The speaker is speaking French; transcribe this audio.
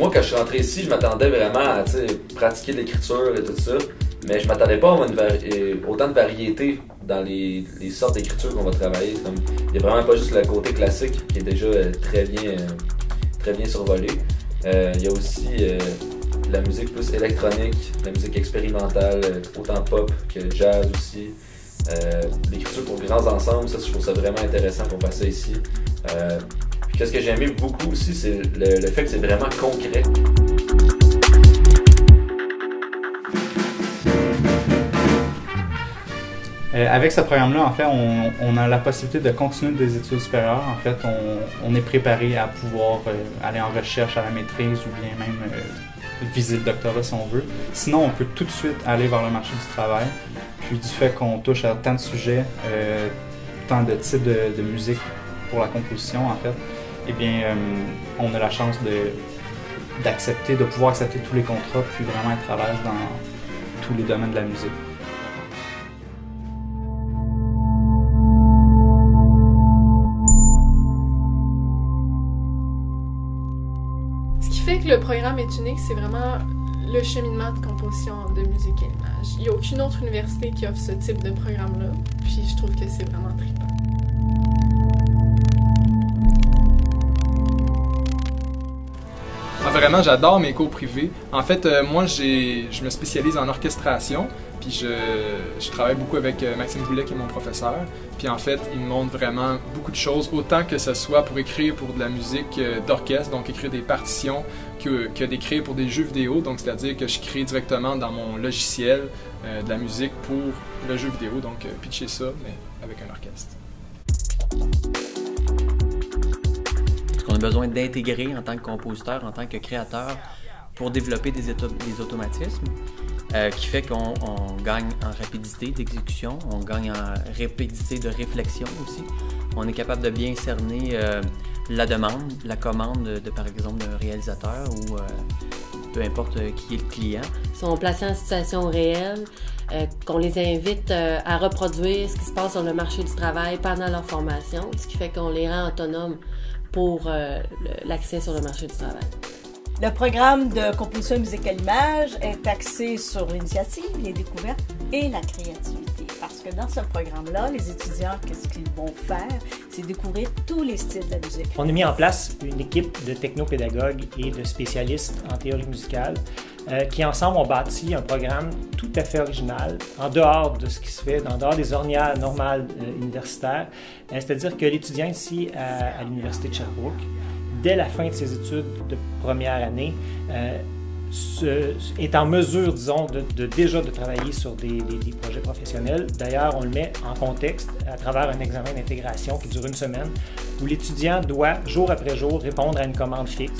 moi, quand je suis rentré ici, je m'attendais vraiment à pratiquer l'écriture et tout ça, mais je m'attendais pas à avoir autant de variété dans les sortes d'écriture qu'on va travailler. Il n'y a vraiment pas juste le côté classique qui est déjà très bien survolé. Il y a aussi la musique plus électronique, la musique expérimentale, autant pop que jazz aussi. L'écriture pour grands ensembles, ça, je trouve ça vraiment intéressant qu'on fasse ça ici. Puis qu'est-ce que j'ai aimé beaucoup aussi, c'est le fait que c'est vraiment concret. Avec ce programme-là, en fait, on a la possibilité de continuer des études supérieures. En fait, on est préparé à pouvoir aller en recherche à la maîtrise ou bien même viser le doctorat si on veut. Sinon, on peut tout de suite aller vers le marché du travail. Puis du fait qu'on touche à tant de sujets, tant de types de musique pour la composition, en fait, eh bien, on a la chance de pouvoir accepter tous les contrats puis vraiment être à l'aise dans tous les domaines de la musique. Ce qui fait que le programme est unique, c'est vraiment le cheminement de composition de musique et l'image. Il n'y a aucune autre université qui offre ce type de programme-là, puis je trouve que c'est vraiment trippant. Vraiment, j'adore mes cours privés. En fait, moi, je me spécialise en orchestration, puis je travaille beaucoup avec Maxime Boulet, qui est mon professeur. Puis en fait, il me montre vraiment beaucoup de choses, autant que ce soit pour écrire pour de la musique d'orchestre, donc écrire des partitions, que d'écrire pour des jeux vidéo. Donc c'est-à-dire que je crée directement dans mon logiciel de la musique pour le jeu vidéo, donc pitcher ça, mais avec un orchestre. On a besoin d'intégrer en tant que compositeur, en tant que créateur, pour développer des automatismes, qui fait qu'on gagne en rapidité d'exécution, on gagne en rapidité de réflexion aussi. On est capable de bien cerner la demande, la commande par exemple d'un réalisateur ou peu importe qui est le client. Ils sont placés en situation réelle, qu'on les invite à reproduire ce qui se passe sur le marché du travail pendant leur formation, ce qui fait qu'on les rend autonomes pour l'accès sur le marché du travail. Le programme de composition musique à l'image est axé sur l'initiative, les découvertes et la créativité. Parce que dans ce programme-là, les étudiants, qu'est-ce qu'ils vont faire? C'est découvrir tous les styles de la musique. On a mis en place une équipe de technopédagogues et de spécialistes en théorie musicale qui ensemble ont bâti un programme tout à fait original, en dehors de ce qui se fait, en dehors des ornières normales universitaires. C'est-à-dire que l'étudiant ici à l'Université de Sherbrooke, dès la fin de ses études de première année, est en mesure, disons, déjà de travailler sur des projets professionnels. D'ailleurs, on le met en contexte à travers un examen d'intégration qui dure une semaine, où l'étudiant doit, jour après jour, répondre à une commande fixe.